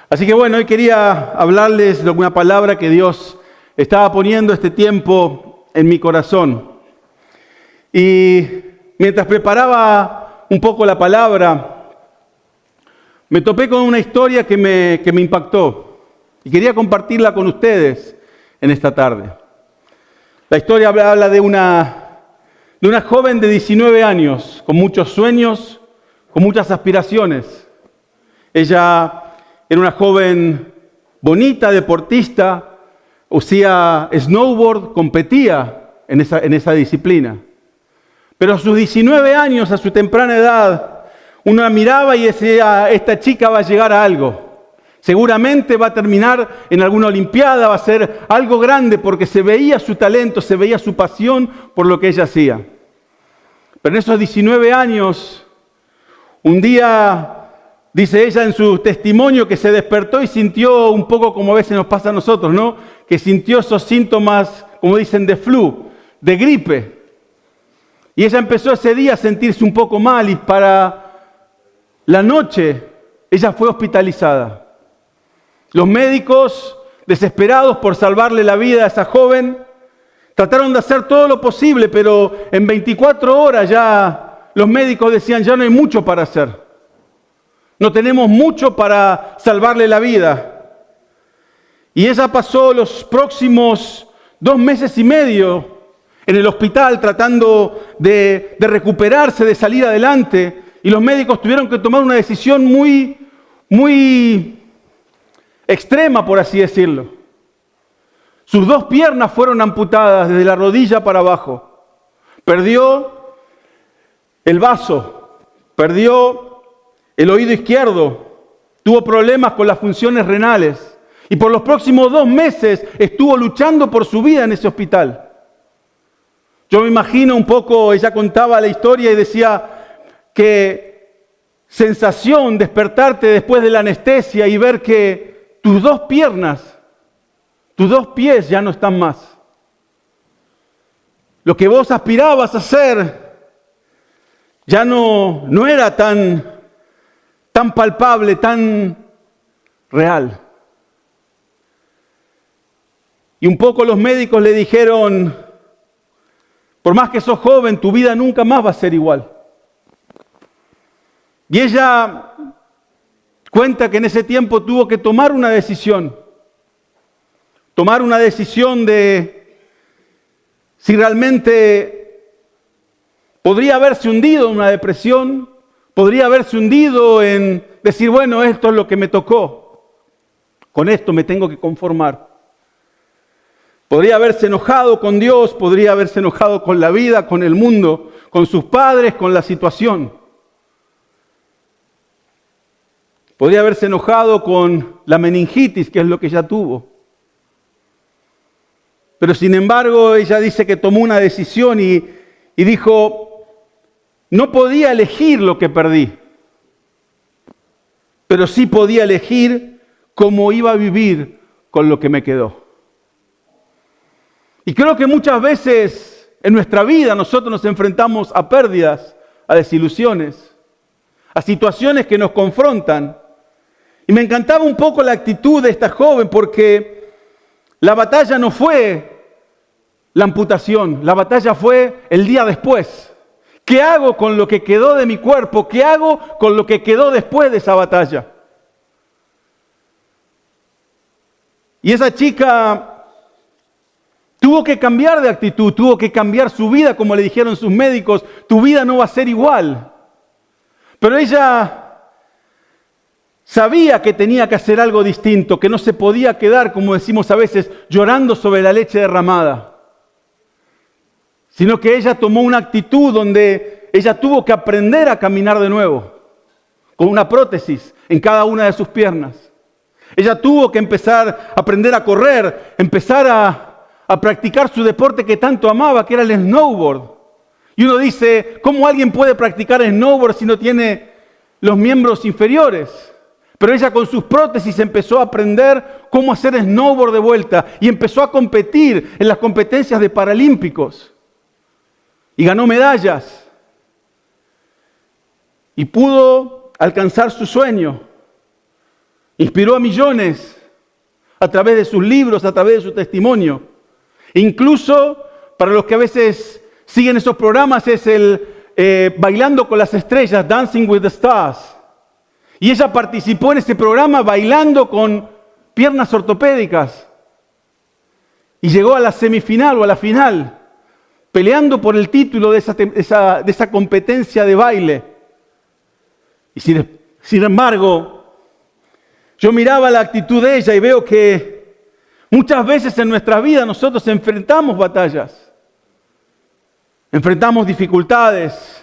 Así que bueno, hoy quería hablarles de una palabra que Dios estaba poniendo este tiempo en mi corazón. Y mientras preparaba un poco la palabra, me topé con una historia que me impactó y quería compartirla con ustedes en esta tarde. La historia habla de una joven de 19 años, con muchos sueños, con muchas aspiraciones. Ella era una joven bonita, deportista, hacía snowboard, competía en esa disciplina. Pero a sus 19 años, a su temprana edad, uno la miraba y decía, esta chica va a llegar a algo. Seguramente va a terminar en alguna olimpiada, va a ser algo grande porque se veía su talento, se veía su pasión por lo que ella hacía. Pero en esos 19 años, un día, dice ella en su testimonio, que se despertó y sintió un poco como a veces nos pasa a nosotros, ¿no? Que sintió esos síntomas, como dicen, de flu, de gripe. Y ella empezó ese día a sentirse un poco mal y para la noche ella fue hospitalizada. Los médicos, desesperados por salvarle la vida a esa joven, trataron de hacer todo lo posible, pero en 24 horas ya los médicos decían, ya no hay mucho para hacer. No tenemos mucho para salvarle la vida. Y ella pasó los próximos 2 meses y medio en el hospital tratando de recuperarse, de salir adelante. Y los médicos tuvieron que tomar una decisión muy extrema, por así decirlo. Sus 2 piernas fueron amputadas desde la rodilla para abajo. Perdió el vaso, perdió el oído izquierdo, tuvo problemas con las funciones renales y por los próximos 2 meses estuvo luchando por su vida en ese hospital. Yo me imagino un poco, ella contaba la historia y decía que sensación despertarte después de la anestesia y ver que tus 2 piernas, tus 2 pies ya no están más. Lo que vos aspirabas a hacer ya no era tan palpable, tan real. Y un poco los médicos le dijeron, por más que sos joven, tu vida nunca más va a ser igual. Y ella cuenta que en ese tiempo tuvo que tomar una decisión de si realmente podría haberse hundido en una depresión, podría haberse hundido en decir, bueno, esto es lo que me tocó, con esto me tengo que conformar. Podría haberse enojado con Dios, podría haberse enojado con la vida, con el mundo, con sus padres, con la situación. Podría haberse enojado con la meningitis, que es lo que ella tuvo. Pero sin embargo, ella dice que tomó una decisión y dijo, no podía elegir lo que perdí, pero sí podía elegir cómo iba a vivir con lo que me quedó. Y creo que muchas veces en nuestra vida nosotros nos enfrentamos a pérdidas, a desilusiones, a situaciones que nos confrontan. Y me encantaba un poco la actitud de esta joven porque la batalla no fue la amputación, la batalla fue el día después. ¿Qué hago con lo que quedó de mi cuerpo? ¿Qué hago con lo que quedó después de esa batalla? Y esa chica tuvo que cambiar de actitud, tuvo que cambiar su vida, como le dijeron sus médicos, tu vida no va a ser igual. Pero ella sabía que tenía que hacer algo distinto, que no se podía quedar, como decimos a veces, llorando sobre la leche derramada. Sino que ella tomó una actitud donde ella tuvo que aprender a caminar de nuevo, con una prótesis en cada una de sus piernas. Ella tuvo que empezar a aprender a correr, empezar a practicar su deporte que tanto amaba, que era el snowboard. Y uno dice, ¿cómo alguien puede practicar snowboard si no tiene los miembros inferiores? Pero ella con sus prótesis empezó a aprender cómo hacer snowboard de vuelta y empezó a competir en las competencias de paralímpicos. Y ganó medallas. Y pudo alcanzar su sueño. Inspiró a millones a través de sus libros, a través de su testimonio. Incluso para los que a veces siguen esos programas es el Bailando con las Estrellas, Dancing with the Stars. Y ella participó en ese programa bailando con piernas ortopédicas. Y llegó a la semifinal o a la final, peleando por el título de esa competencia de baile. Y sin embargo, yo miraba la actitud de ella y veo que muchas veces en nuestra vida nosotros enfrentamos batallas. Enfrentamos dificultades.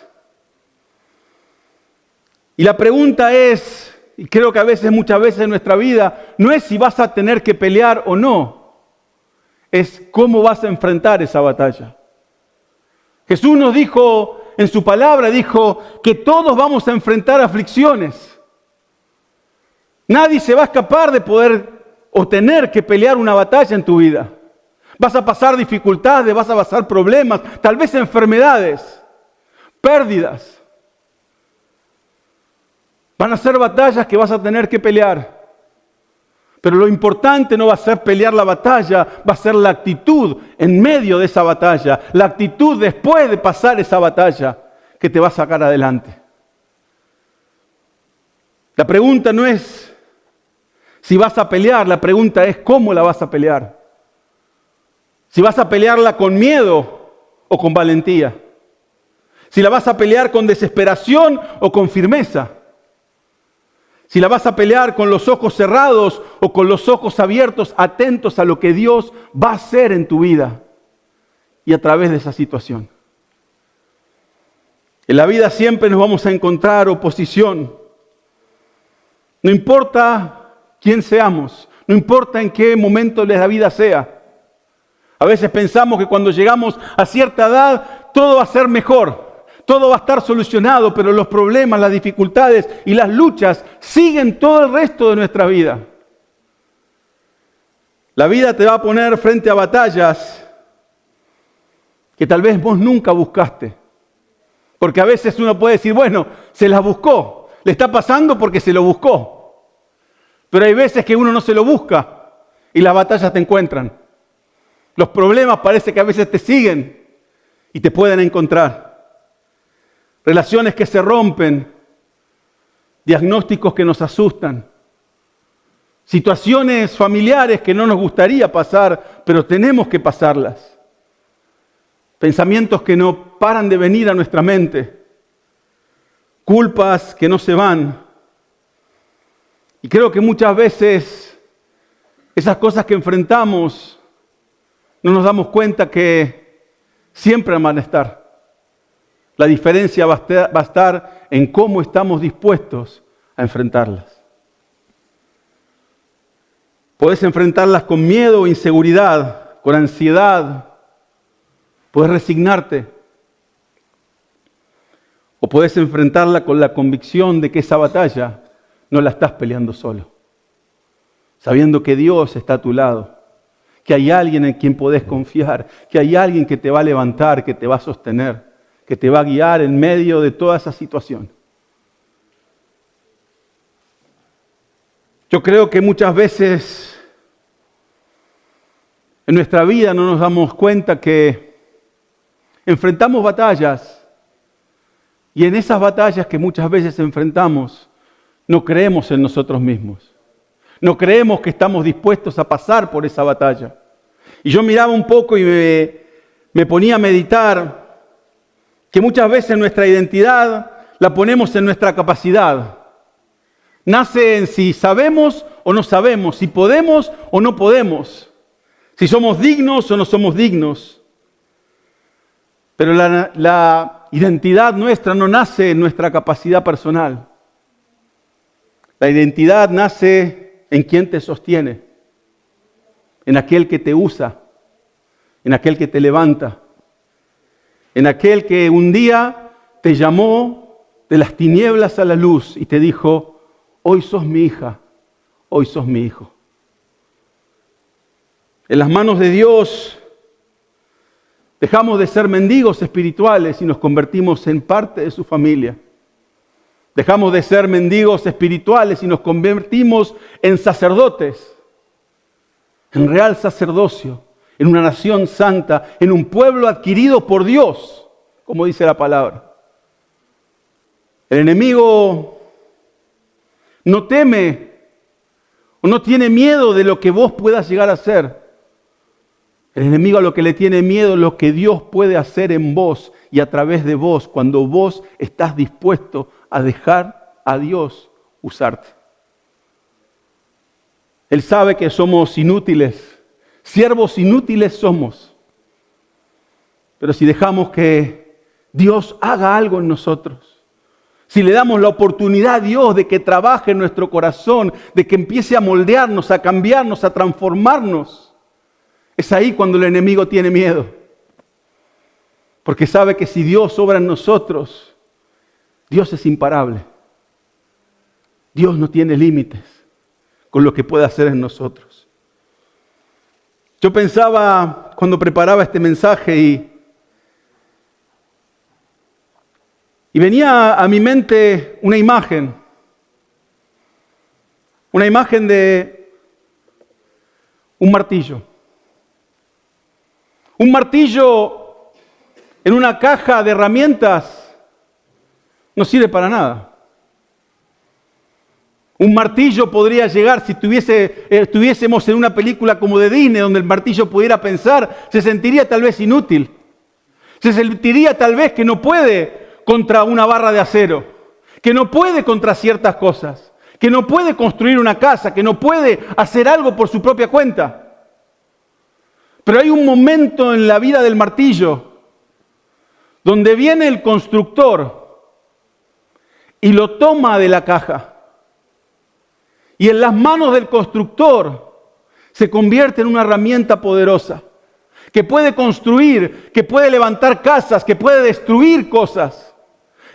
Y la pregunta es, y creo que muchas veces en nuestra vida, no es si vas a tener que pelear o no, es cómo vas a enfrentar esa batalla. Jesús nos dijo, en su palabra, dijo que todos vamos a enfrentar aflicciones. Nadie se va a escapar de poder o tener que pelear una batalla en tu vida. Vas a pasar dificultades, vas a pasar problemas, tal vez enfermedades, pérdidas. Van a ser batallas que vas a tener que pelear. Pero lo importante no va a ser pelear la batalla, va a ser la actitud en medio de esa batalla, la actitud después de pasar esa batalla que te va a sacar adelante. La pregunta no es si vas a pelear, la pregunta es cómo la vas a pelear. Si vas a pelearla con miedo o con valentía. Si la vas a pelear con desesperación o con firmeza. Si la vas a pelear con los ojos cerrados o con los ojos abiertos, atentos a lo que Dios va a hacer en tu vida y a través de esa situación. En la vida siempre nos vamos a encontrar oposición. No importa quién seamos, no importa en qué momento de la vida sea. A veces pensamos que cuando llegamos a cierta edad todo va a ser mejor, todo va a estar solucionado, pero los problemas, las dificultades y las luchas siguen todo el resto de nuestra vida. La vida te va a poner frente a batallas que tal vez vos nunca buscaste. Porque a veces uno puede decir, bueno, se las buscó, le está pasando porque se lo buscó. Pero hay veces que uno no se lo busca y las batallas te encuentran. Los problemas parece que a veces te siguen y te pueden encontrar. Relaciones que se rompen, diagnósticos que nos asustan, situaciones familiares que no nos gustaría pasar, pero tenemos que pasarlas. Pensamientos que no paran de venir a nuestra mente, culpas que no se van. Y creo que muchas veces esas cosas que enfrentamos no nos damos cuenta que siempre van a estar. La diferencia va a estar en cómo estamos dispuestos a enfrentarlas. Podés enfrentarlas con miedo o inseguridad, con ansiedad. Podés resignarte. O podés enfrentarla con la convicción de que esa batalla no la estás peleando solo. Sabiendo que Dios está a tu lado. Que hay alguien en quien podés confiar, que hay alguien que te va a levantar, que te va a sostener, que te va a guiar en medio de toda esa situación. Yo creo que muchas veces en nuestra vida no nos damos cuenta que enfrentamos batallas y en esas batallas que muchas veces enfrentamos no creemos en nosotros mismos. No creemos que estamos dispuestos a pasar por esa batalla. Y yo miraba un poco y me ponía a meditar que muchas veces nuestra identidad la ponemos en nuestra capacidad. Nace en si sabemos o no sabemos, si podemos o no podemos, si somos dignos o no somos dignos. Pero la identidad nuestra no nace en nuestra capacidad personal. La identidad nace en quien te sostiene, en aquel que te usa, en aquel que te levanta, en aquel que un día te llamó de las tinieblas a la luz y te dijo, hoy sos mi hija, hoy sos mi hijo. En las manos de Dios dejamos de ser mendigos espirituales y nos convertimos en parte de su familia. Dejamos de ser mendigos espirituales y nos convertimos en sacerdotes, en real sacerdocio, en una nación santa, en un pueblo adquirido por Dios, como dice la palabra. El enemigo no teme o no tiene miedo de lo que vos puedas llegar a ser. El enemigo a lo que le tiene miedo es lo que Dios puede hacer en vos y a través de vos cuando vos estás dispuesto a dejar a Dios usarte. Él sabe que somos inútiles, siervos inútiles somos. Pero si dejamos que Dios haga algo en nosotros, si le damos la oportunidad a Dios de que trabaje en nuestro corazón, de que empiece a moldearnos, a cambiarnos, a transformarnos, es ahí cuando el enemigo tiene miedo. Porque sabe que si Dios obra en nosotros, Dios es imparable. Dios no tiene límites con lo que puede hacer en nosotros. Yo pensaba cuando preparaba este mensaje y venía a mi mente una imagen de un martillo. Un martillo en una caja de herramientas no sirve para nada. Un martillo podría llegar, si estuviésemos en una película como de Disney, donde el martillo pudiera pensar, se sentiría tal vez inútil. Se sentiría tal vez que no puede contra una barra de acero, que no puede contra ciertas cosas, que no puede construir una casa, que no puede hacer algo por su propia cuenta. Pero hay un momento en la vida del martillo donde viene el constructor y lo toma de la caja. Y en las manos del constructor se convierte en una herramienta poderosa que puede construir, que puede levantar casas, que puede destruir cosas,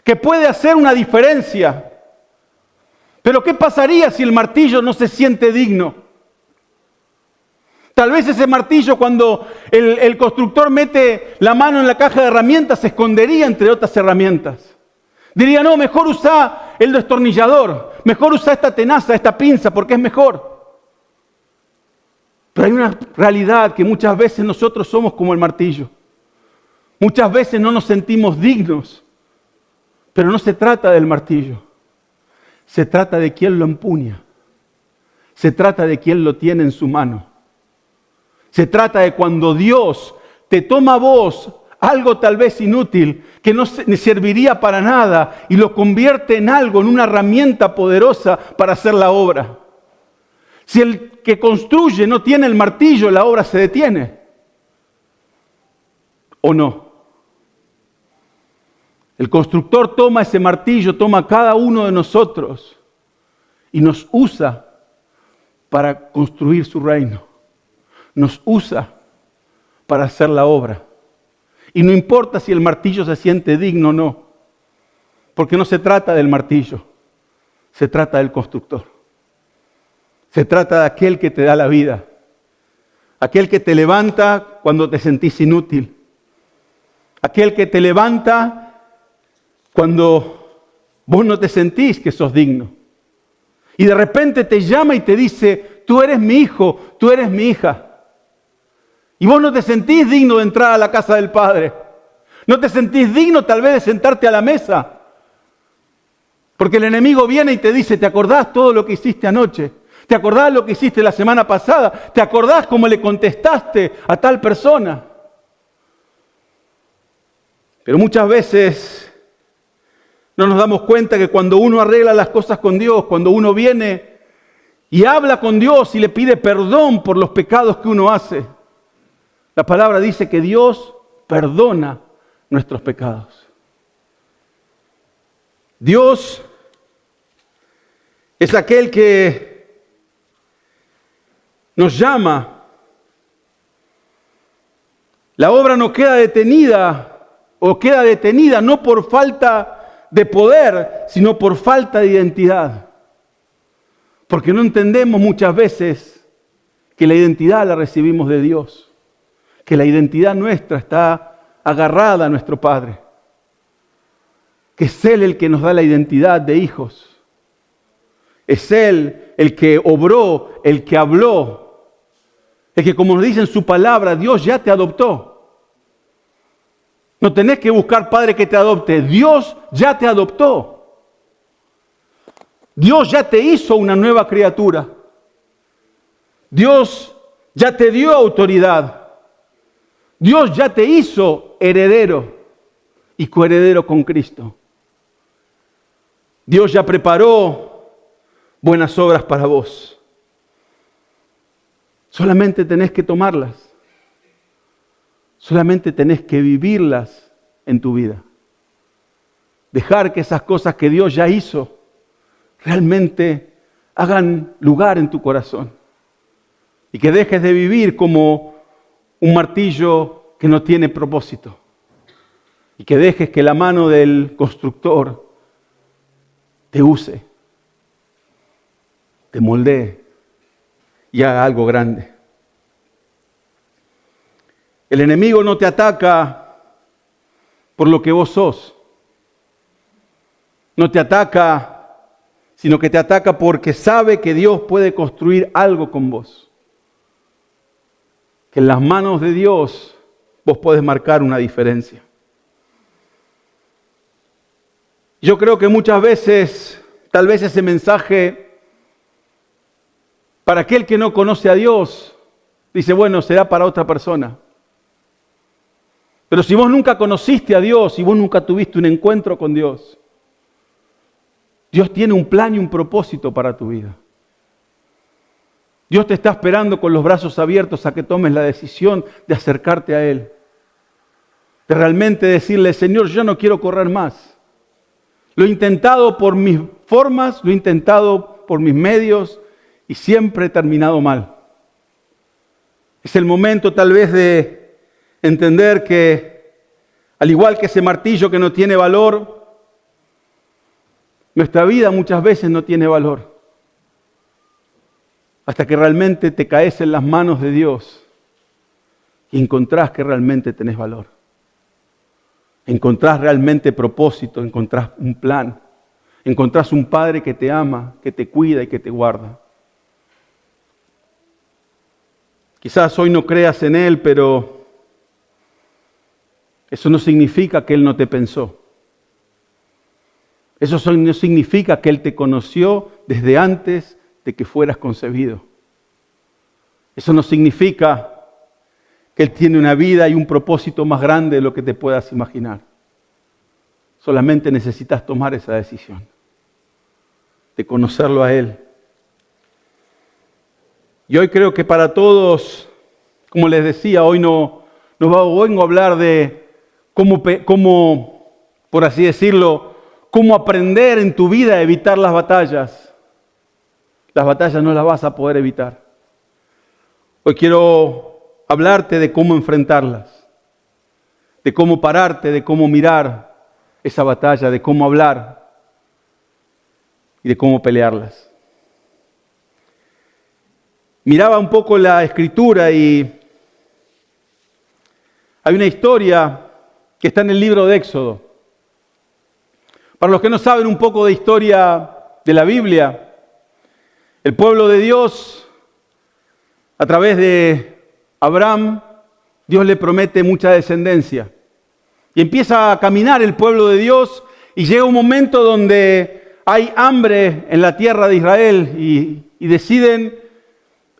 que puede hacer una diferencia. Pero ¿qué pasaría si el martillo no se siente digno? Tal vez ese martillo, cuando el constructor mete la mano en la caja de herramientas, se escondería entre otras herramientas. Diría, no, mejor usa el destornillador, mejor usa esta tenaza, esta pinza, porque es mejor. Pero hay una realidad que muchas veces nosotros somos como el martillo. Muchas veces no nos sentimos dignos, pero no se trata del martillo. Se trata de quién lo empuña. Se trata de quién lo tiene en su mano. Se trata de cuando Dios te toma a vos algo tal vez inútil, que no serviría para nada, y lo convierte en algo, en una herramienta poderosa para hacer la obra. Si el que construye no tiene el martillo, la obra se detiene. ¿O no? El constructor toma ese martillo, toma a cada uno de nosotros y nos usa para construir su reino. Nos usa para hacer la obra. Y no importa si el martillo se siente digno o no, porque no se trata del martillo, se trata del constructor. Se trata de aquel que te da la vida, aquel que te levanta cuando te sentís inútil, aquel que te levanta cuando vos no te sentís que sos digno. Y de repente te llama y te dice, tú eres mi hijo, tú eres mi hija. Y vos no te sentís digno de entrar a la casa del Padre. No te sentís digno tal vez de sentarte a la mesa. Porque el enemigo viene y te dice, ¿te acordás todo lo que hiciste anoche? ¿Te acordás lo que hiciste la semana pasada? ¿Te acordás cómo le contestaste a tal persona? Pero muchas veces no nos damos cuenta que cuando uno arregla las cosas con Dios, cuando uno viene y habla con Dios y le pide perdón por los pecados que uno hace, la palabra dice que Dios perdona nuestros pecados. Dios es aquel que nos llama. La obra no queda detenida o queda detenida no por falta de poder, sino por falta de identidad. Porque no entendemos muchas veces que la identidad la recibimos de Dios. Que la identidad nuestra está agarrada a nuestro Padre. que es Él el que nos da la identidad de hijos. Es Él el que obró, el que habló, el que, como nos dice en su palabra, Dios ya te adoptó. No tenés que buscar padre que te adopte, Dios ya te adoptó. Dios ya te hizo una nueva criatura. Dios ya te dio autoridad. Dios ya te hizo heredero y coheredero con Cristo. Dios ya preparó buenas obras para vos. Solamente tenés que tomarlas. Solamente tenés que vivirlas en tu vida. Dejar que esas cosas que Dios ya hizo realmente hagan lugar en tu corazón. Y que dejes de vivir como un martillo que no tiene propósito. Y que dejes que la mano del constructor te use, te moldee y haga algo grande. El enemigo no te ataca por lo que vos sos. No te ataca, sino que te ataca porque sabe que Dios puede construir algo con vos. Que en las manos de Dios vos podés marcar una diferencia. Yo creo que muchas veces, tal vez ese mensaje, para aquel que no conoce a Dios, dice, bueno, será para otra persona. Pero si vos nunca conociste a Dios y vos nunca tuviste un encuentro con Dios, Dios tiene un plan y un propósito para tu vida. Dios te está esperando con los brazos abiertos a que tomes la decisión de acercarte a Él. De realmente decirle, Señor, yo no quiero correr más. Lo he intentado por mis formas, lo he intentado por mis medios y siempre he terminado mal. Es el momento tal vez de entender que, al igual que ese martillo que no tiene valor, nuestra vida muchas veces no tiene valor. Hasta que realmente te caes en las manos de Dios y encontrás que realmente tenés valor. Encontrás realmente propósito, encontrás un plan. Encontrás un Padre que te ama, que te cuida y que te guarda. Quizás hoy no creas en Él, pero eso no significa que Él no te pensó. Eso no significa que Él te conoció desde antes de que fueras concebido. Eso no significa que Él tiene una vida y un propósito más grande de lo que te puedas imaginar. Solamente necesitas tomar esa decisión de conocerlo a Él. Y hoy creo que para todos, como les decía, hoy no vengo a hablar de cómo, por así decirlo, cómo aprender en tu vida a evitar las batallas. Las batallas no las vas a poder evitar. Hoy quiero hablarte de cómo enfrentarlas, de cómo pararte, de cómo mirar esa batalla, de cómo hablar y de cómo pelearlas. Miraba un poco la Escritura y hay una historia que está en el libro de Éxodo. Para los que no saben un poco de historia de la Biblia, el pueblo de Dios, a través de Abraham, Dios le promete mucha descendencia. Y empieza a caminar el pueblo de Dios y llega un momento donde hay hambre en la tierra de Israel y deciden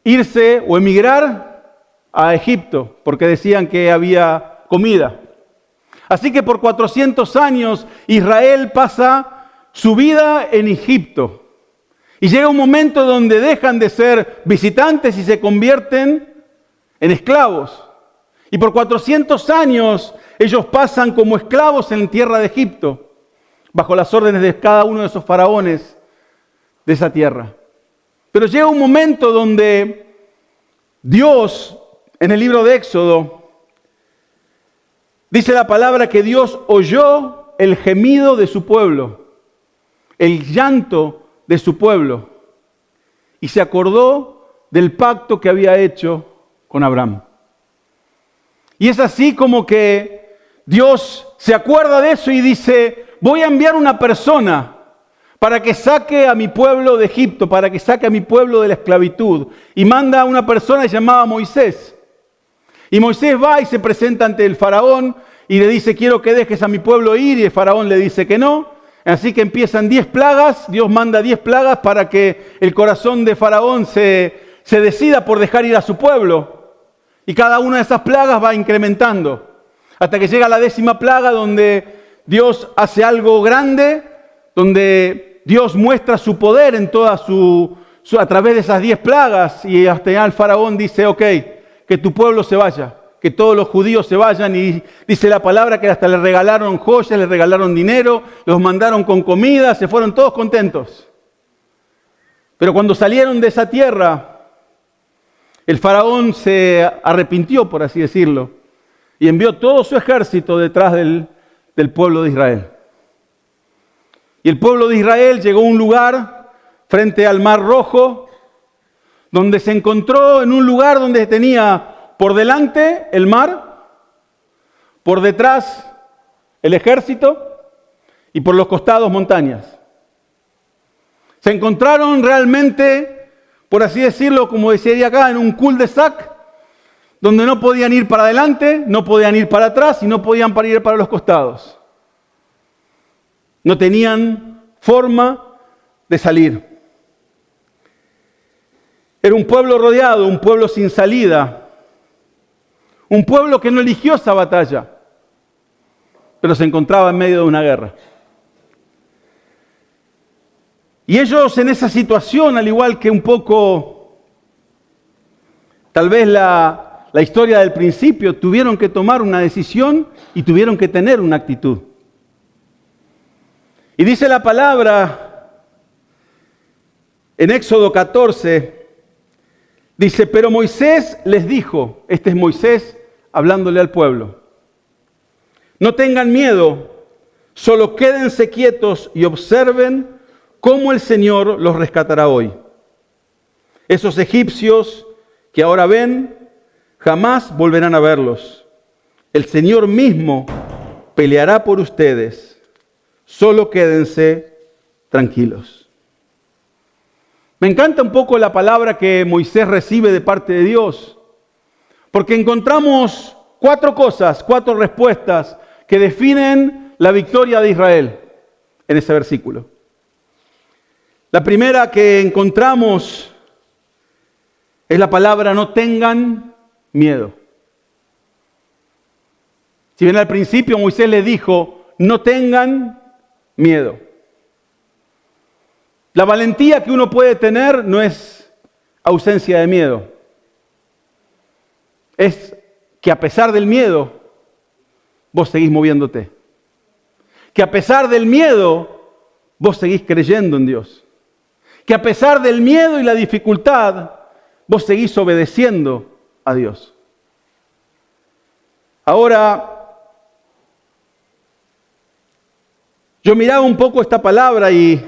irse o emigrar a Egipto porque decían que había comida. Así que por 400 años Israel pasa su vida en Egipto. Y llega un momento donde dejan de ser visitantes y se convierten en esclavos. Y por 400 años ellos pasan como esclavos en tierra de Egipto, bajo las órdenes de cada uno de esos faraones de esa tierra. Pero llega un momento donde Dios, en el libro de Éxodo, dice la palabra que Dios oyó el gemido de su pueblo, el llanto de su pueblo, y se acordó del pacto que había hecho con Abraham. Y es así como que Dios se acuerda de eso y dice, voy a enviar una persona para que saque a mi pueblo de Egipto, para que saque a mi pueblo de la esclavitud. Y manda a una persona llamada Moisés. Y Moisés va y se presenta ante el faraón y le dice, quiero que dejes a mi pueblo ir. Y el faraón le dice que no. Así que empiezan 10 plagas. Dios manda 10 plagas para que el corazón de faraón se decida por dejar ir a su pueblo. Y cada una de esas plagas va incrementando. Hasta que llega la 10ª plaga donde Dios hace algo grande, donde Dios muestra su poder en toda a través de esas 10 plagas. Y hasta allá el faraón dice, ok, que tu pueblo se vaya, que todos los judíos se vayan. Y dice la palabra que hasta le regalaron joyas, le regalaron dinero, los mandaron con comida, se fueron todos contentos. Pero cuando salieron de esa tierra, el faraón se arrepintió, por así decirlo, y envió todo su ejército detrás del pueblo de Israel. Y el pueblo de Israel llegó a un lugar frente al Mar Rojo, donde se encontró en un lugar donde tenía por delante el mar, por detrás el ejército y por los costados montañas. Se encontraron realmente, por así decirlo, como decía acá, en un cul-de-sac, donde no podían ir para adelante, no podían ir para atrás y no podían ir para los costados. No tenían forma de salir. Era un pueblo rodeado, un pueblo sin salida, un pueblo que no eligió esa batalla, pero se encontraba en medio de una guerra. Y ellos en esa situación, al igual que un poco, tal vez la historia del principio, tuvieron que tomar una decisión y tuvieron que tener una actitud. Y dice la palabra en Éxodo 14, dice, pero Moisés les dijo, este es Moisés hablándole al pueblo, no tengan miedo, solo quédense quietos y observen cómo el Señor los rescatará hoy. Esos egipcios que ahora ven, jamás volverán a verlos. El Señor mismo peleará por ustedes. Solo quédense tranquilos. Me encanta un poco la palabra que Moisés recibe de parte de Dios, porque encontramos 4 cosas, 4 respuestas que definen la victoria de Israel en ese versículo. La primera que encontramos es la palabra no tengan miedo. Si bien al principio Moisés les dijo, no tengan miedo. La valentía que uno puede tener no es ausencia de miedo. Es que a pesar del miedo, vos seguís moviéndote. Que a pesar del miedo, vos seguís creyendo en Dios. Que a pesar del miedo y la dificultad, vos seguís obedeciendo a Dios. Ahora, yo miraba un poco esta palabra y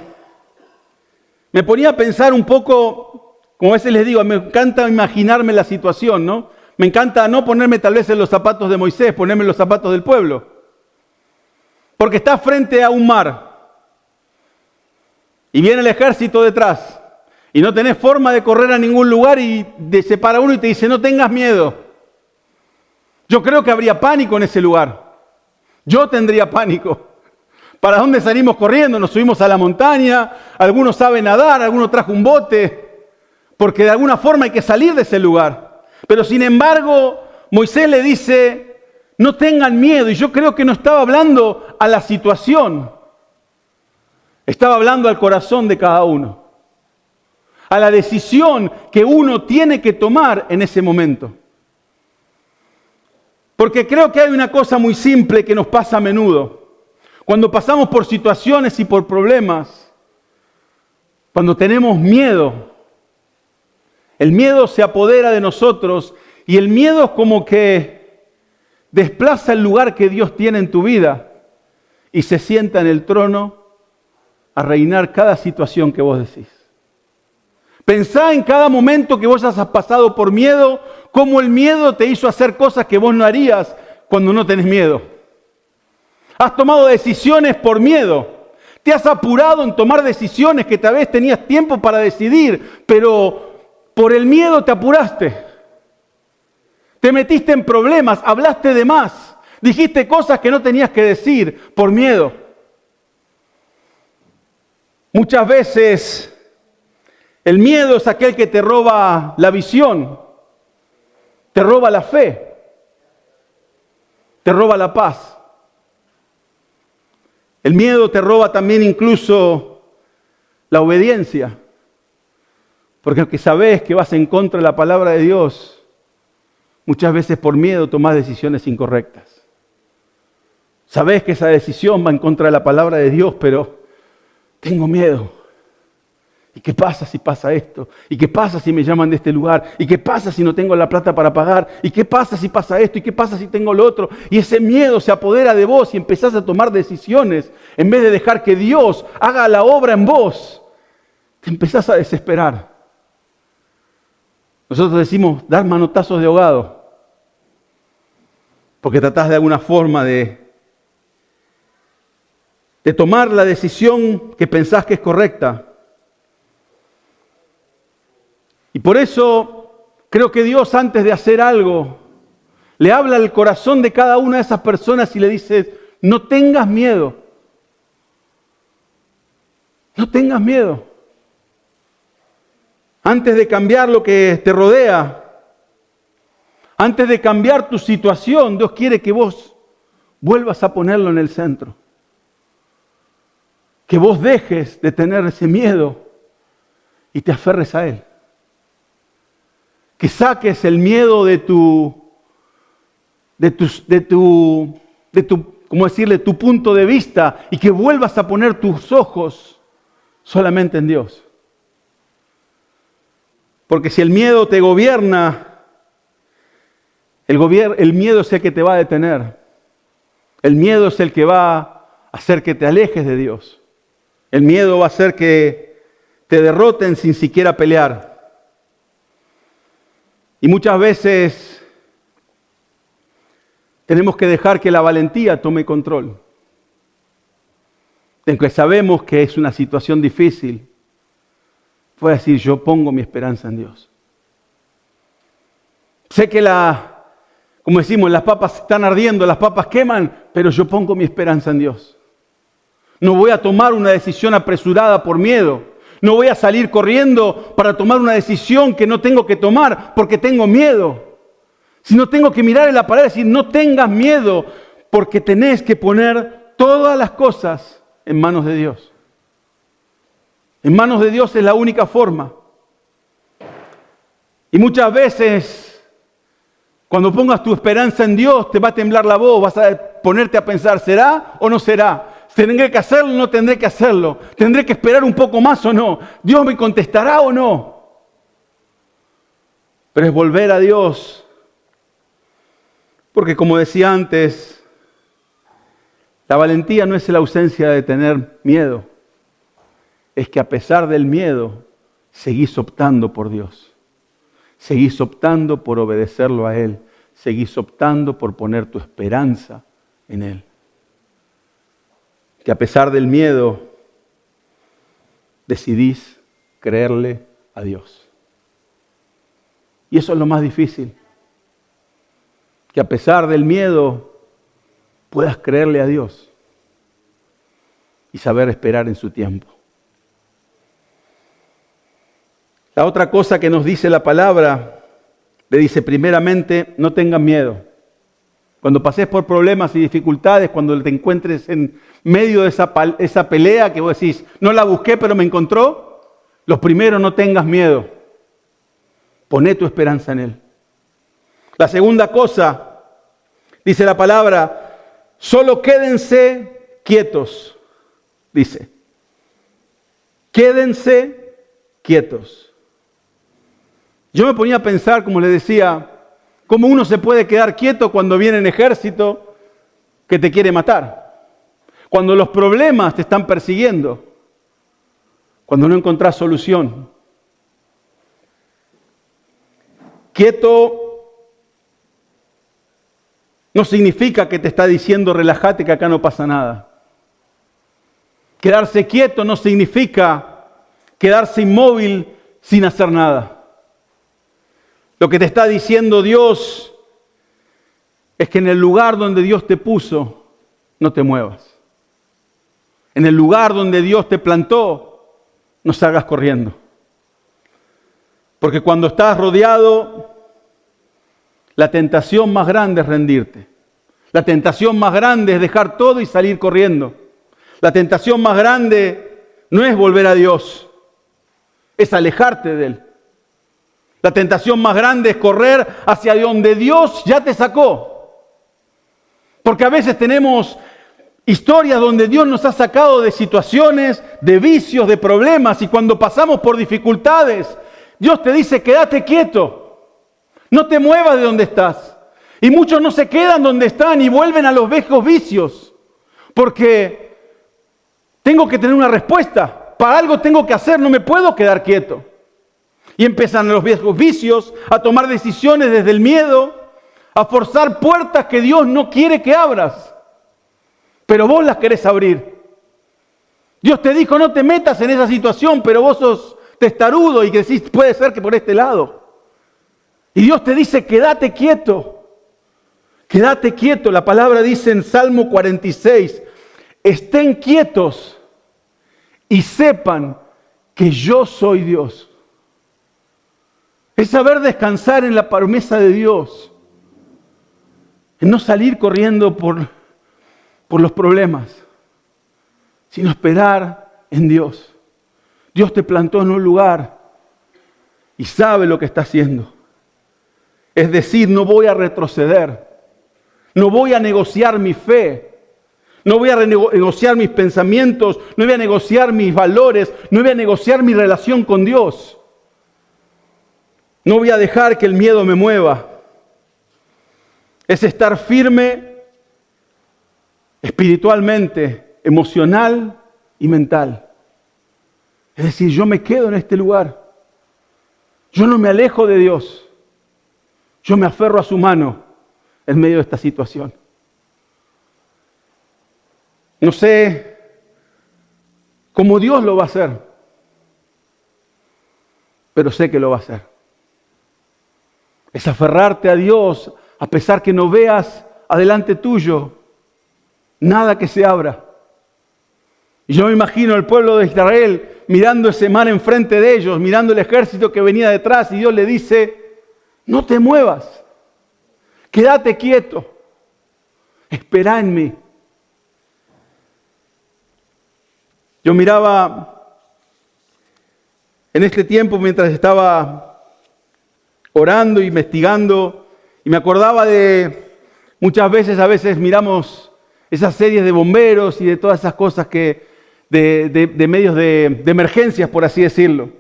me ponía a pensar un poco, como a veces les digo, me encanta imaginarme la situación, ¿no? Me encanta no ponerme tal vez en los zapatos de Moisés, ponerme en los zapatos del pueblo. Porque está frente a un mar y viene el ejército detrás y no tenés forma de correr a ningún lugar y se para uno y te dice, no tengas miedo. Yo creo que habría pánico en ese lugar. Yo tendría pánico. ¿Para dónde salimos corriendo? Nos subimos a la montaña, algunos saben nadar, algunos trajo un bote, porque de alguna forma hay que salir de ese lugar. Pero sin embargo, Moisés le dice, no tengan miedo, y yo creo que no estaba hablando a la situación, estaba hablando al corazón de cada uno, a la decisión que uno tiene que tomar en ese momento. Porque creo que hay una cosa muy simple que nos pasa a menudo. Cuando pasamos por situaciones y por problemas, cuando tenemos miedo, el miedo se apodera de nosotros y el miedo es como que desplaza el lugar que Dios tiene en tu vida y se sienta en el trono a reinar cada situación que vos decís. Pensá en cada momento que vos has pasado por miedo, cómo el miedo te hizo hacer cosas que vos no harías cuando no tenés miedo. Has tomado decisiones por miedo. Te has apurado en tomar decisiones que tal vez tenías tiempo para decidir, pero por el miedo te apuraste. Te metiste en problemas, hablaste de más, dijiste cosas que no tenías que decir por miedo. Muchas veces el miedo es aquel que te roba la visión, te roba la fe, te roba la paz. El miedo te roba también incluso la obediencia, porque aunque sabes que vas en contra de la palabra de Dios, muchas veces por miedo tomás decisiones incorrectas. Sabes que esa decisión va en contra de la palabra de Dios, pero tengo miedo. ¿Y qué pasa si pasa esto? ¿Y qué pasa si me llaman de este lugar? ¿Y qué pasa si no tengo la plata para pagar? ¿Y qué pasa si pasa esto? ¿Y qué pasa si tengo lo otro? Y ese miedo se apodera de vos y empezás a tomar decisiones. En vez de dejar que Dios haga la obra en vos, te empezás a desesperar. Nosotros decimos dar manotazos de ahogado, porque tratás de alguna forma de tomar la decisión que pensás que es correcta. Y por eso creo que Dios, antes de hacer algo, le habla al corazón de cada una de esas personas y le dice: no tengas miedo. No tengas miedo. Antes de cambiar lo que te rodea, antes de cambiar tu situación, Dios quiere que vos vuelvas a ponerlo en el centro. Que vos dejes de tener ese miedo y te aferres a Él. Que saques el miedo de tu punto de vista y que vuelvas a poner tus ojos solamente en Dios. Porque si el miedo te gobierna, el miedo es el que te va a detener. El miedo es el que va a hacer que te alejes de Dios. El miedo va a hacer que te derroten sin siquiera pelear. Y muchas veces tenemos que dejar que la valentía tome control. Aunque sabemos que es una situación difícil, puedo decir: yo pongo mi esperanza en Dios. Sé que como decimos, las papas están ardiendo, las papas queman, pero yo pongo mi esperanza en Dios. No voy a tomar una decisión apresurada por miedo. No voy a salir corriendo para tomar una decisión que no tengo que tomar porque tengo miedo. Sino tengo que mirar en la pared y decir: no tengas miedo, porque tenés que poner todas las cosas en manos de Dios. En manos de Dios es la única forma. Y muchas veces, cuando pongas tu esperanza en Dios, te va a temblar la voz, vas a ponerte a pensar: ¿será o no será? ¿Tendré que hacerlo o no tendré que hacerlo? ¿Tendré que esperar un poco más o no? ¿Dios me contestará o no? Pero es volver a Dios. Porque como decía antes, la valentía no es la ausencia de tener miedo. Es que a pesar del miedo, seguís optando por Dios. Seguís optando por obedecerlo a Él. Seguís optando por poner tu esperanza en Él. Que a pesar del miedo, decidís creerle a Dios. Y eso es lo más difícil. Que a pesar del miedo, puedas creerle a Dios y saber esperar en su tiempo. La otra cosa que nos dice la palabra, le dice primeramente: no tengan miedo. Cuando pases por problemas y dificultades, cuando te encuentres en medio de esa pelea que vos decís: no la busqué pero me encontró, lo primero, no tengas miedo. Poné tu esperanza en Él. La segunda cosa, dice la palabra: solo quédense quietos. Dice: quédense quietos. Yo me ponía a pensar, como les decía, ¿cómo uno se puede quedar quieto cuando viene un ejército que te quiere matar? Cuando los problemas te están persiguiendo. Cuando no encontrás solución. Quieto no significa que te está diciendo relájate que acá no pasa nada. Quedarse quieto no significa quedarse inmóvil sin hacer nada. Lo que te está diciendo Dios es que en el lugar donde Dios te puso, no te muevas. En el lugar donde Dios te plantó, no salgas corriendo. Porque cuando estás rodeado, la tentación más grande es rendirte. La tentación más grande es dejar todo y salir corriendo. La tentación más grande no es volver a Dios, es alejarte de Él. La tentación más grande es correr hacia donde Dios ya te sacó. Porque a veces tenemos historias donde Dios nos ha sacado de situaciones, de vicios, de problemas, y cuando pasamos por dificultades, Dios te dice, quédate quieto, no te muevas de donde estás. Y muchos no se quedan donde están y vuelven a los viejos vicios, porque tengo que tener una respuesta, para algo tengo que hacer, no me puedo quedar quieto. Y empiezan los viejos vicios a tomar decisiones desde el miedo, a forzar puertas que Dios no quiere que abras, pero vos las querés abrir. Dios te dijo, no te metas en esa situación, pero vos sos testarudo y que decís, puede ser que por este lado. Y Dios te dice, quédate quieto. Quédate quieto. La palabra dice en Salmo 46, estén quietos y sepan que yo soy Dios. Es saber descansar en la promesa de Dios. En no salir corriendo por los problemas, sino esperar en Dios. Dios te plantó en un lugar y sabe lo que está haciendo. Es decir, no voy a retroceder, no voy a negociar mi fe, no voy a negociar mis pensamientos, no voy a negociar mis valores, no voy a negociar mi relación con Dios. No voy a dejar que el miedo me mueva. Es estar firme espiritualmente, emocional y mental. Es decir, yo me quedo en este lugar. Yo no me alejo de Dios. Yo me aferro a su mano en medio de esta situación. No sé cómo Dios lo va a hacer, pero sé que lo va a hacer. Es aferrarte a Dios a pesar que no veas adelante tuyo nada que se abra. Y yo me imagino al pueblo de Israel mirando ese mar enfrente de ellos, mirando el ejército que venía detrás, y Dios le dice, no te muevas, quédate quieto, espera en mí. Yo miraba en este tiempo mientras estaba orando, investigando, y me acordaba de muchas veces, a veces miramos esas series de bomberos y de todas esas cosas que de medios de emergencias, por así decirlo.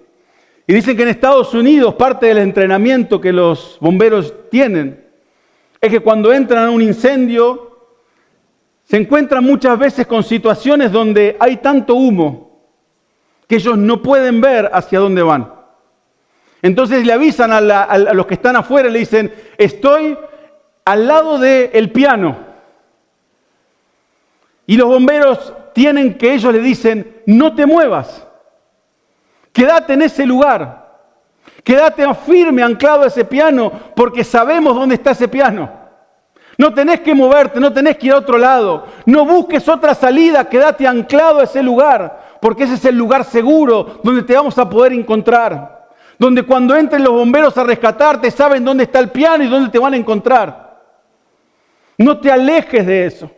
Y dicen que en Estados Unidos parte del entrenamiento que los bomberos tienen es que cuando entran a un incendio se encuentran muchas veces con situaciones donde hay tanto humo que ellos no pueden ver hacia dónde van. Entonces le avisan a los que están afuera, le dicen, estoy al lado del piano. Y los bomberos tienen que ellos le dicen, no te muevas, quédate en ese lugar, quédate firme, anclado a ese piano, porque sabemos dónde está ese piano. No tenés que moverte, no tenés que ir a otro lado, no busques otra salida, quédate anclado a ese lugar, porque ese es el lugar seguro donde te vamos a poder encontrar. Donde cuando entren los bomberos a rescatarte saben dónde está el piano y dónde te van a encontrar. No te alejes de eso.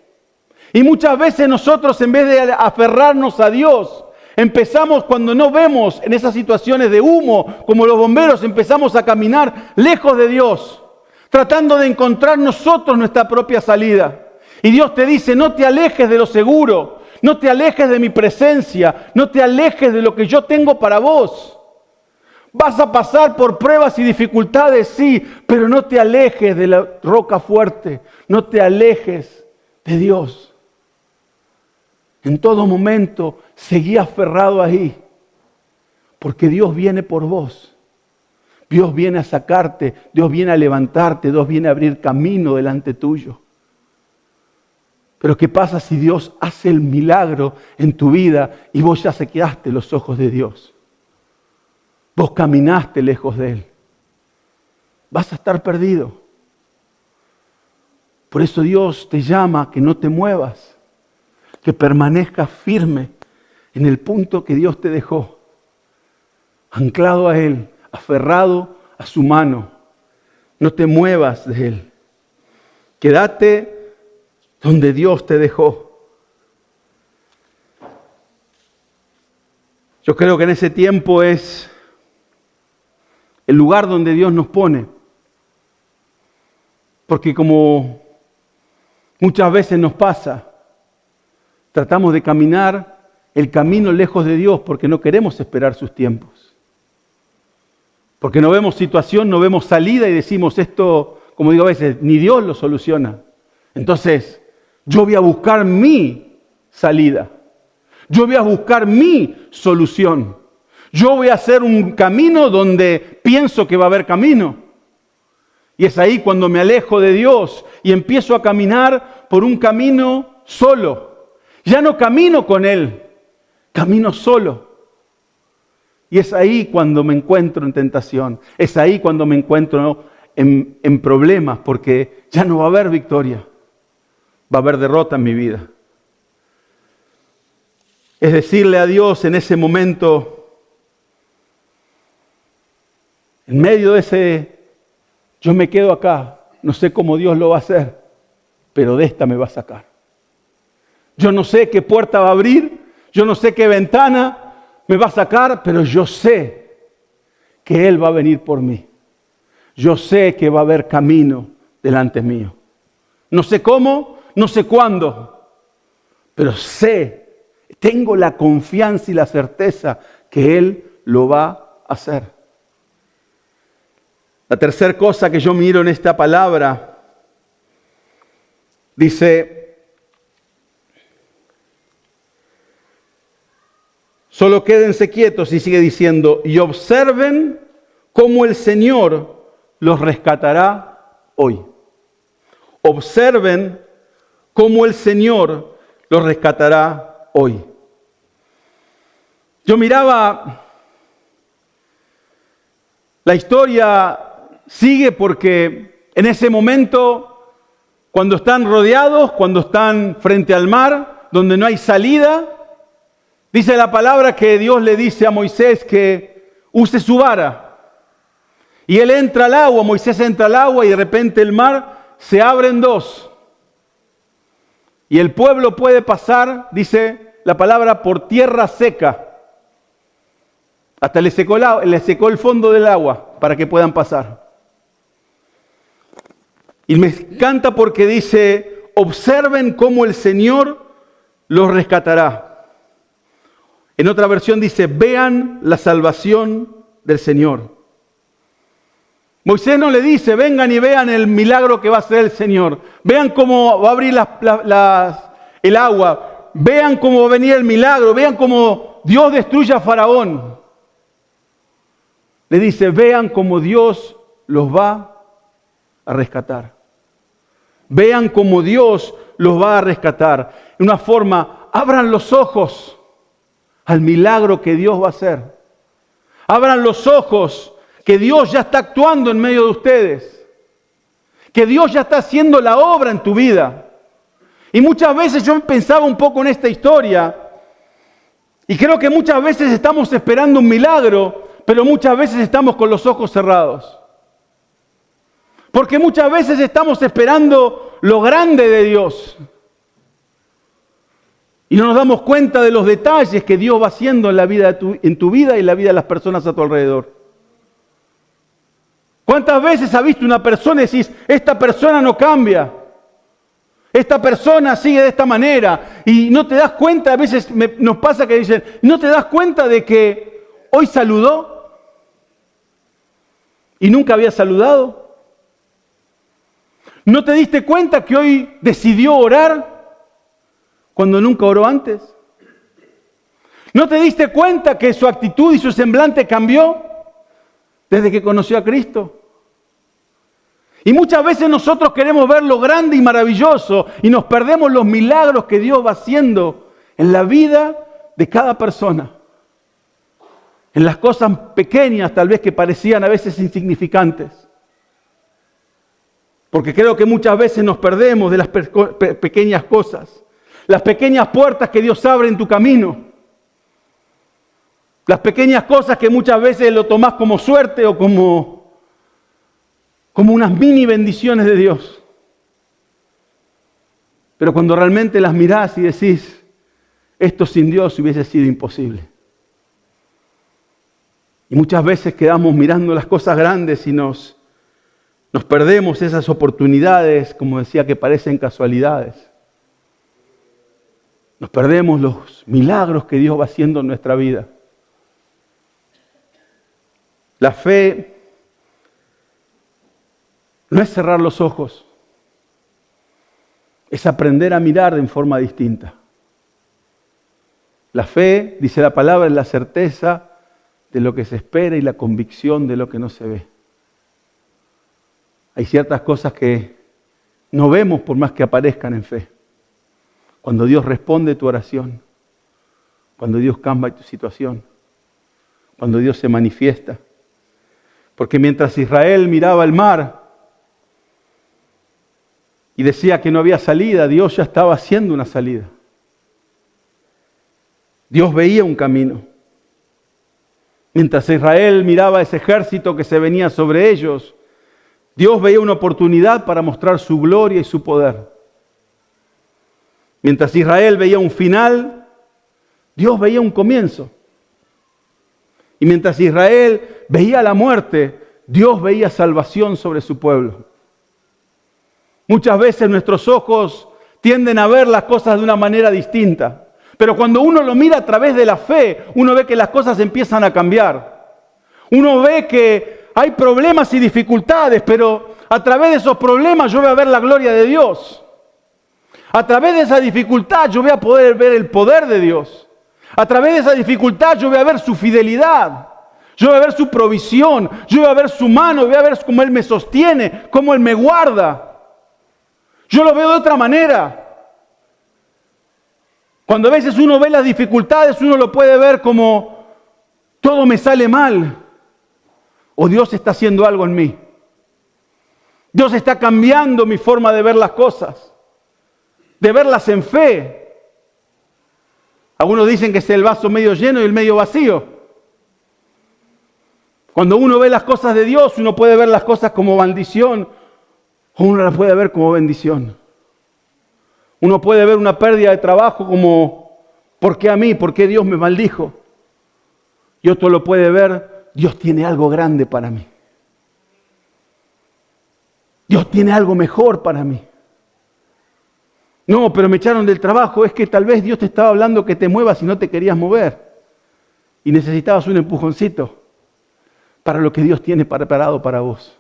Y muchas veces nosotros, en vez de aferrarnos a Dios, empezamos cuando no vemos en esas situaciones de humo, como los bomberos, empezamos a caminar lejos de Dios, tratando de encontrar nosotros nuestra propia salida. Y Dios te dice, no te alejes de lo seguro, no te alejes de mi presencia, no te alejes de lo que yo tengo para vos. Vas a pasar por pruebas y dificultades, sí, pero no te alejes de la roca fuerte, no te alejes de Dios. En todo momento seguí aferrado ahí, porque Dios viene por vos. Dios viene a sacarte, Dios viene a levantarte, Dios viene a abrir camino delante tuyo. Pero ¿qué pasa si Dios hace el milagro en tu vida y vos ya sequeaste los ojos de Dios? Vos caminaste lejos de Él. Vas a estar perdido. Por eso Dios te llama a que no te muevas, que permanezcas firme en el punto que Dios te dejó, anclado a Él, aferrado a su mano. No te muevas de Él. Quédate donde Dios te dejó. Yo creo que en ese tiempo es el lugar donde Dios nos pone. Porque como muchas veces nos pasa, tratamos de caminar el camino lejos de Dios porque no queremos esperar sus tiempos. Porque no vemos situación, no vemos salida y decimos esto, como digo a veces, ni Dios lo soluciona. Entonces, yo voy a buscar mi salida. Yo voy a buscar mi solución. Yo voy a hacer un camino donde pienso que va a haber camino. Y es ahí cuando me alejo de Dios y empiezo a caminar por un camino solo. Ya no camino con Él, camino solo. Y es ahí cuando me encuentro en tentación. Es ahí cuando me encuentro en problemas, porque ya no va a haber victoria. Va a haber derrota en mi vida. Es decirle a Dios en ese momento, en medio de ese, yo me quedo acá, no sé cómo Dios lo va a hacer, pero de esta me va a sacar. Yo no sé qué puerta va a abrir, yo no sé qué ventana me va a sacar, pero yo sé que Él va a venir por mí. Yo sé que va a haber camino delante mío. No sé cómo, no sé cuándo, pero sé, tengo la confianza y la certeza que Él lo va a hacer. La tercera cosa que yo miro en esta palabra, dice, solo quédense quietos, y sigue diciendo, y observen cómo el Señor los rescatará hoy. Observen cómo el Señor los rescatará hoy. Yo miraba, la historia sigue porque en ese momento, cuando están rodeados, cuando están frente al mar, donde no hay salida, dice la palabra que Dios le dice a Moisés que use su vara. Y él entra al agua, Moisés entra al agua y de repente el mar se abre en dos. Y el pueblo puede pasar, dice la palabra, por tierra seca. Hasta le secó el fondo del agua para que puedan pasar. Y me encanta porque dice, observen cómo el Señor los rescatará. En otra versión dice, vean la salvación del Señor. Moisés no le dice, vengan y vean el milagro que va a hacer el Señor. Vean cómo va a abrir el agua. Vean cómo va a venir el milagro. Vean cómo Dios destruye a Faraón. Le dice, vean cómo Dios los va a rescatar. Vean cómo Dios los va a rescatar. En una forma, abran los ojos al milagro que Dios va a hacer. Abran los ojos que Dios ya está actuando en medio de ustedes. Que Dios ya está haciendo la obra en tu vida. Y muchas veces yo pensaba un poco en esta historia. Y creo que muchas veces estamos esperando un milagro, pero muchas veces estamos con los ojos cerrados. Porque muchas veces estamos esperando lo grande de Dios. Y no nos damos cuenta de los detalles que Dios va haciendo en la vida en tu vida y en la vida de las personas a tu alrededor. ¿Cuántas veces has visto una persona y decís, esta persona no cambia? Esta persona sigue de esta manera. Y no te das cuenta, a veces nos pasa que dicen, ¿no te das cuenta de que hoy saludó y nunca había saludado? ¿No te diste cuenta que hoy decidió orar cuando nunca oró antes? ¿No te diste cuenta que su actitud y su semblante cambió desde que conoció a Cristo? Y muchas veces nosotros queremos ver lo grande y maravilloso y nos perdemos los milagros que Dios va haciendo en la vida de cada persona. En las cosas pequeñas tal vez que parecían a veces insignificantes. Porque creo que muchas veces nos perdemos de las pequeñas cosas. Las pequeñas puertas que Dios abre en tu camino. Las pequeñas cosas que muchas veces lo tomás como suerte o como unas mini bendiciones de Dios. Pero cuando realmente las mirás y decís, esto sin Dios hubiese sido imposible. Y muchas veces quedamos mirando las cosas grandes y nos perdemos esas oportunidades, como decía, que parecen casualidades. Nos perdemos los milagros que Dios va haciendo en nuestra vida. La fe no es cerrar los ojos, es aprender a mirar en forma distinta. La fe, dice la palabra, es la certeza de lo que se espera y la convicción de lo que no se ve. Hay ciertas cosas que no vemos por más que aparezcan en fe. Cuando Dios responde tu oración, cuando Dios cambia tu situación, cuando Dios se manifiesta. Porque mientras Israel miraba el mar y decía que no había salida, Dios ya estaba haciendo una salida. Dios veía un camino. Mientras Israel miraba ese ejército que se venía sobre ellos, Dios veía una oportunidad para mostrar su gloria y su poder. Mientras Israel veía un final, Dios veía un comienzo. Y mientras Israel veía la muerte, Dios veía salvación sobre su pueblo. Muchas veces nuestros ojos tienden a ver las cosas de una manera distinta. Pero cuando uno lo mira a través de la fe, uno ve que las cosas empiezan a cambiar. Uno ve que hay problemas y dificultades, pero a través de esos problemas yo voy a ver la gloria de Dios. A través de esa dificultad yo voy a poder ver el poder de Dios. A través de esa dificultad yo voy a ver su fidelidad. Yo voy a ver su provisión. Yo voy a ver su mano. Voy a ver cómo Él me sostiene, cómo Él me guarda. Yo lo veo de otra manera. Cuando a veces uno ve las dificultades, uno lo puede ver como todo me sale mal. O Dios está haciendo algo en mí. Dios está cambiando mi forma de ver las cosas. De verlas en fe. Algunos dicen que es el vaso medio lleno y el medio vacío. Cuando uno ve las cosas de Dios, uno puede ver las cosas como maldición o uno las puede ver como bendición. Uno puede ver una pérdida de trabajo como, ¿por qué a mí? ¿Por qué Dios me maldijo? Y otro lo puede ver, Dios tiene algo grande para mí. Dios tiene algo mejor para mí. No, pero me echaron del trabajo, es que tal vez Dios te estaba hablando que te muevas y no te querías mover. Y necesitabas un empujoncito para lo que Dios tiene preparado para vos.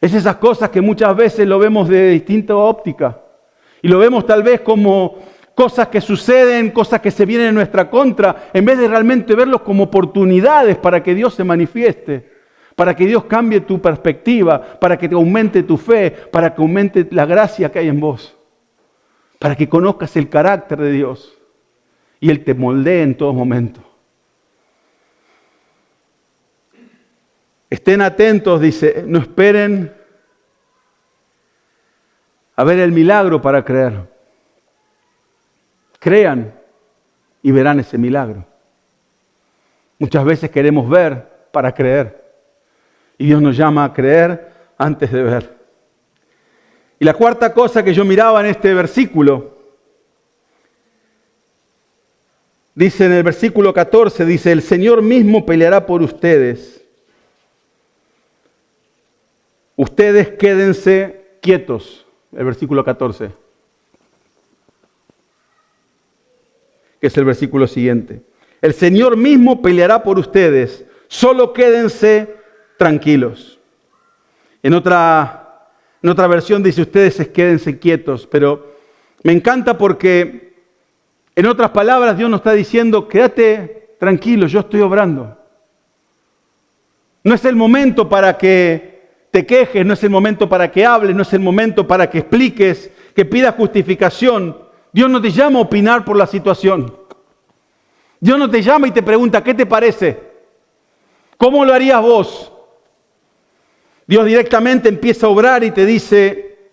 Es esas cosas que muchas veces lo vemos de distinta óptica. Y lo vemos tal vez como cosas que suceden, cosas que se vienen en nuestra contra, en vez de realmente verlos como oportunidades para que Dios se manifieste, para que Dios cambie tu perspectiva, para que te aumente tu fe, para que aumente la gracia que hay en vos, para que conozcas el carácter de Dios y Él te moldee en todo momento. Estén atentos, dice, no esperen a ver el milagro para creer. Crean y verán ese milagro. Muchas veces queremos ver para creer. Y Dios nos llama a creer antes de ver. Y la cuarta cosa que yo miraba en este versículo, dice en el versículo 14, dice, el Señor mismo peleará por ustedes. Ustedes quédense quietos. El versículo 14, que es el versículo siguiente. El Señor mismo peleará por ustedes, solo quédense tranquilos. En otra versión dice, ustedes quédense quietos, pero me encanta porque en otras palabras Dios nos está diciendo, quédate tranquilo, yo estoy obrando. No es el momento para que te quejes, no es el momento para que hables, no es el momento para que expliques, que pidas justificación. Dios no te llama a opinar por la situación. Dios no te llama y te pregunta, ¿qué te parece? ¿Cómo lo harías vos? Dios directamente empieza a obrar y te dice,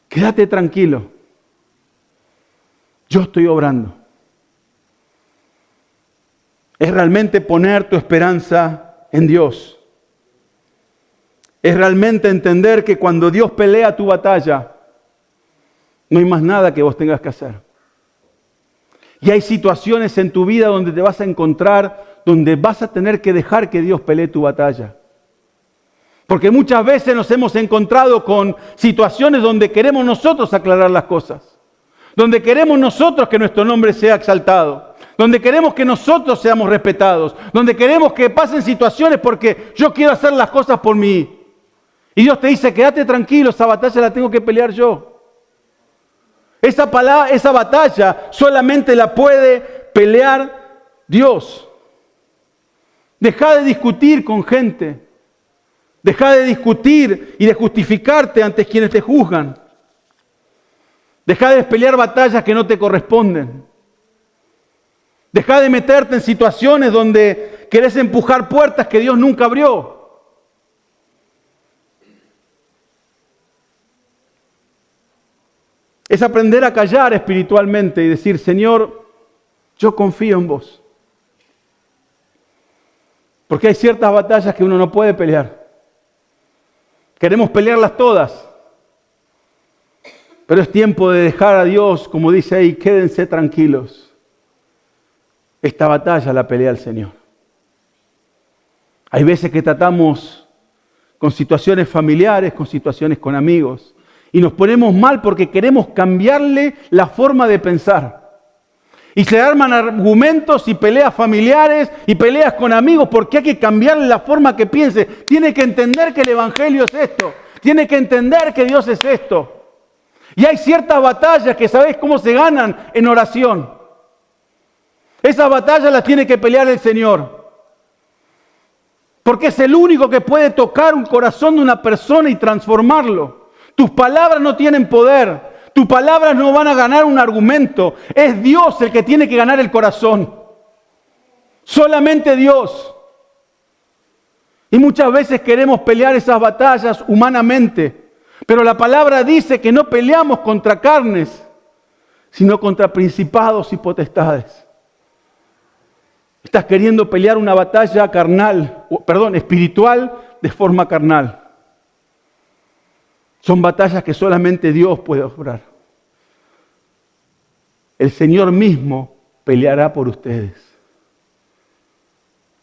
quédate tranquilo. Yo estoy obrando. Es realmente poner tu esperanza en Dios. Es realmente entender que cuando Dios pelea tu batalla, no hay más nada que vos tengas que hacer. Y hay situaciones en tu vida donde te vas a encontrar, donde vas a tener que dejar que Dios pelee tu batalla. Porque muchas veces nos hemos encontrado con situaciones donde queremos nosotros aclarar las cosas. Donde queremos nosotros que nuestro nombre sea exaltado. Donde queremos que nosotros seamos respetados. Donde queremos que pasen situaciones porque yo quiero hacer las cosas por mí. Y Dios te dice, quédate tranquilo, esa batalla la tengo que pelear yo. Esa batalla solamente la puede pelear Dios. Deja de discutir con gente. Deja de discutir y de justificarte ante quienes te juzgan. Deja de pelear batallas que no te corresponden. Deja de meterte en situaciones donde querés empujar puertas que Dios nunca abrió. Es aprender a callar espiritualmente y decir, Señor, yo confío en vos. Porque hay ciertas batallas que uno no puede pelear. Queremos pelearlas todas. Pero es tiempo de dejar a Dios, como dice ahí, quédense tranquilos. Esta batalla la pelea el Señor. Hay veces que tratamos con situaciones familiares, con situaciones con amigos, y nos ponemos mal porque queremos cambiarle la forma de pensar. Y se arman argumentos y peleas familiares y peleas con amigos porque hay que cambiarle la forma que piense. Tiene que entender que el Evangelio es esto. Tiene que entender que Dios es esto. Y hay ciertas batallas que sabéis cómo se ganan en oración. Esas batallas las tiene que pelear el Señor. Porque es el único que puede tocar un corazón de una persona y transformarlo. Tus palabras no tienen poder. Tus palabras no van a ganar un argumento. Es Dios el que tiene que ganar el corazón. Solamente Dios. Y muchas veces queremos pelear esas batallas humanamente. Pero la palabra dice que no peleamos contra carnes, sino contra principados y potestades. Estás queriendo pelear una batalla espiritual de forma carnal. Son batallas que solamente Dios puede obrar. El Señor mismo peleará por ustedes.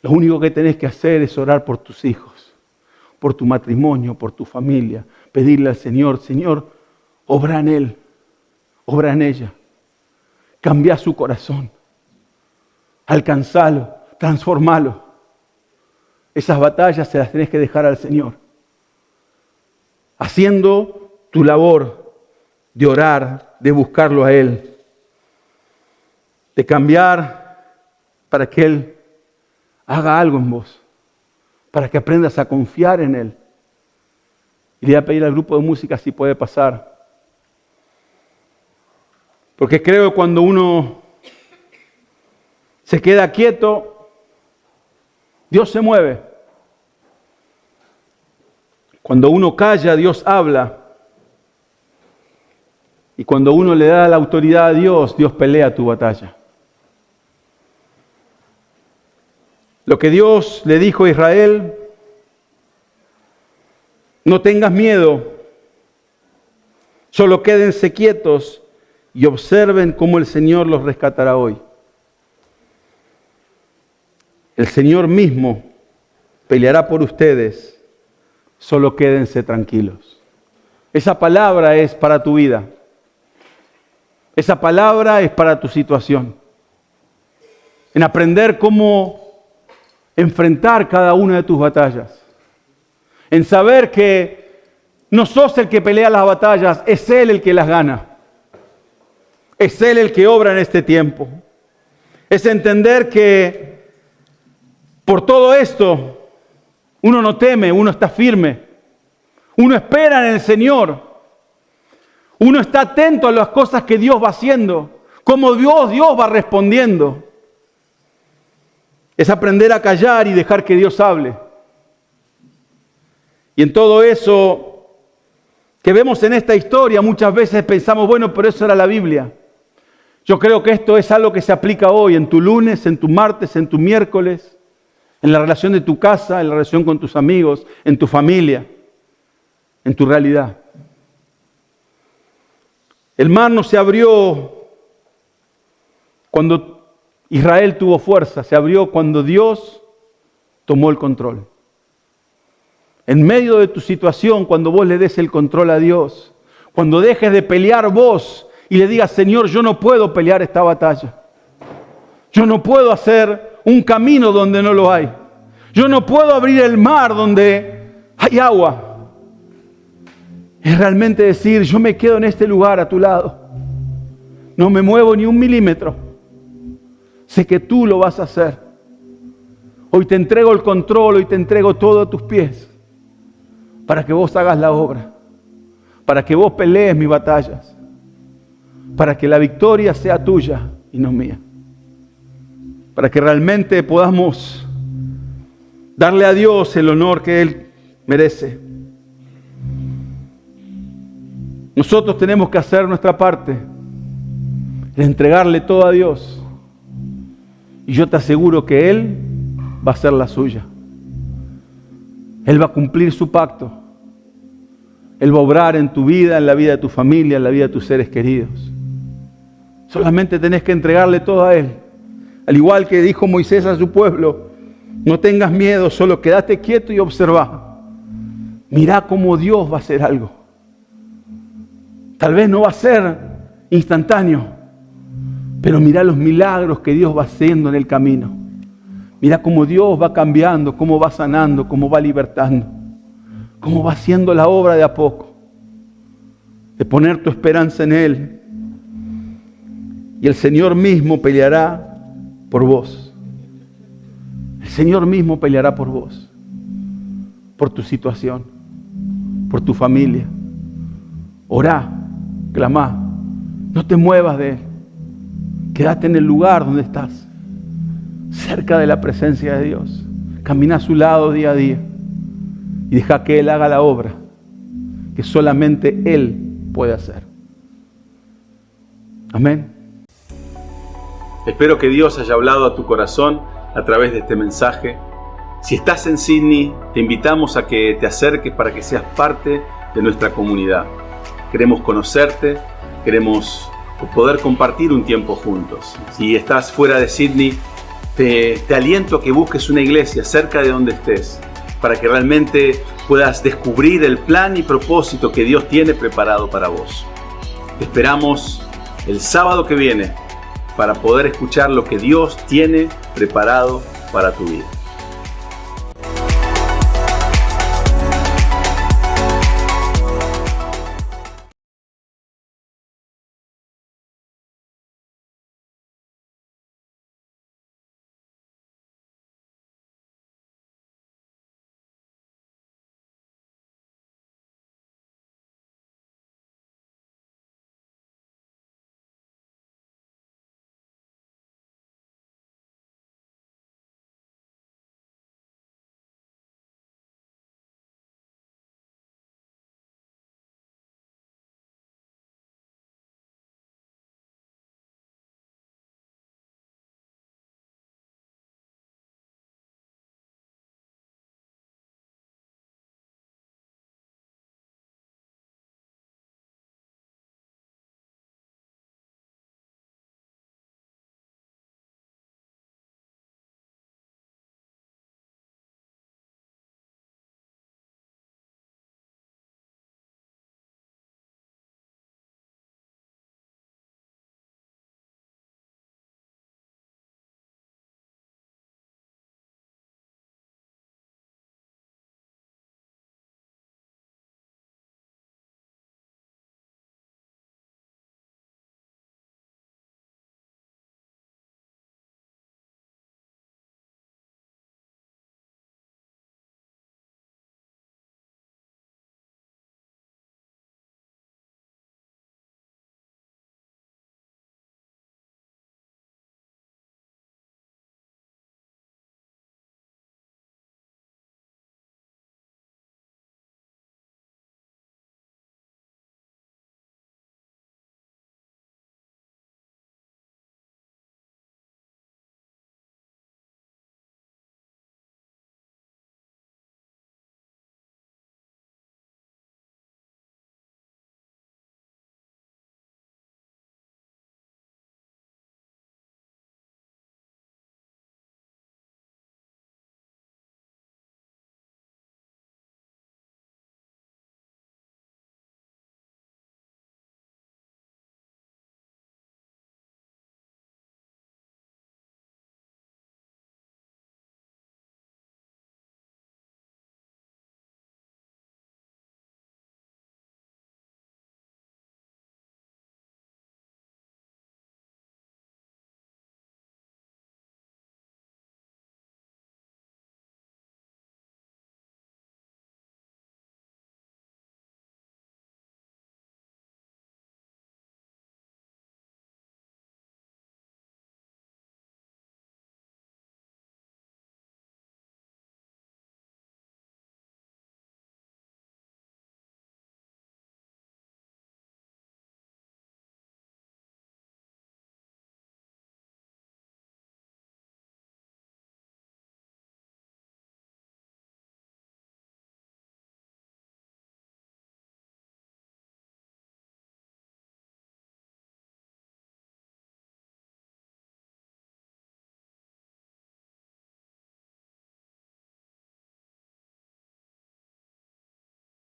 Lo único que tenés que hacer es orar por tus hijos, por tu matrimonio, por tu familia. Pedirle al Señor, Señor, obra en él, obra en ella. Cambia su corazón. Alcanzalo, transformalo. Esas batallas se las tenés que dejar al Señor. Haciendo tu labor de orar, de buscarlo a Él, de cambiar para que Él haga algo en vos, para que aprendas a confiar en Él. Y le voy a pedir al grupo de música si puede pasar. Porque creo que cuando uno se queda quieto, Dios se mueve. Cuando uno calla, Dios habla. Y cuando uno le da la autoridad a Dios, Dios pelea tu batalla. Lo que Dios le dijo a Israel: no tengas miedo, solo quédense quietos y observen cómo el Señor los rescatará hoy. El Señor mismo peleará por ustedes, solo quédense tranquilos. Esa palabra es para tu vida. Esa palabra es para tu situación. En aprender cómo enfrentar cada una de tus batallas. En saber que no sos el que pelea las batallas, es Él el que las gana. Es Él el que obra en este tiempo. Es entender que por todo esto uno no teme, uno está firme. Uno espera en el Señor. Uno está atento a las cosas que Dios va haciendo. Cómo Dios va respondiendo. Es aprender a callar y dejar que Dios hable. Y en todo eso que vemos en esta historia, muchas veces pensamos, bueno, pero eso era la Biblia. Yo creo que esto es algo que se aplica hoy, en tu lunes, en tu martes, en tu miércoles, en la relación de tu casa, en la relación con tus amigos, en tu familia, en tu realidad. El mar no se abrió cuando Israel tuvo fuerza, se abrió cuando Dios tomó el control. En medio de tu situación, cuando vos le des el control a Dios, cuando dejes de pelear vos y le digas, Señor, yo no puedo pelear esta batalla. Yo no puedo hacer un camino donde no lo hay. Yo no puedo abrir el mar donde hay agua. Es realmente decir, yo me quedo en este lugar a tu lado. No me muevo ni un milímetro. Sé que tú lo vas a hacer. Hoy te entrego el control, hoy te entrego todo a tus pies. Para que vos hagas la obra. Para que vos pelees mis batallas. Para que la victoria sea tuya y no mía. Para que realmente podamos darle a Dios el honor que Él merece. Nosotros tenemos que hacer nuestra parte, de entregarle todo a Dios. Y yo te aseguro que Él va a hacer la suya. Él va a cumplir su pacto. Él va a obrar en tu vida, en la vida de tu familia, en la vida de tus seres queridos. Solamente tenés que entregarle todo a Él. Al igual que dijo Moisés a su pueblo, no tengas miedo, solo quédate quieto y observa. Mirá cómo Dios va a hacer algo. Tal vez no va a ser instantáneo, pero mirá los milagros que Dios va haciendo en el camino. Mirá cómo Dios va cambiando, cómo va sanando, cómo va libertando, cómo va haciendo la obra de a poco. De poner tu esperanza en Él. Y el Señor mismo peleará por vos. El Señor mismo peleará por vos. Por tu situación. Por tu familia. Orá, clamá. No te muevas de Él. Quédate en el lugar donde estás. Cerca de la presencia de Dios. Camina a su lado día a día. Y deja que Él haga la obra que solamente Él puede hacer. Amén. Espero que Dios haya hablado a tu corazón a través de este mensaje. Si estás en Sydney, te invitamos a que te acerques para que seas parte de nuestra comunidad. Queremos conocerte, queremos poder compartir un tiempo juntos. Si estás fuera de Sydney, te aliento a que busques una iglesia cerca de donde estés, para que realmente puedas descubrir el plan y propósito que Dios tiene preparado para vos. Te esperamos el sábado que viene para poder escuchar lo que Dios tiene preparado para tu vida.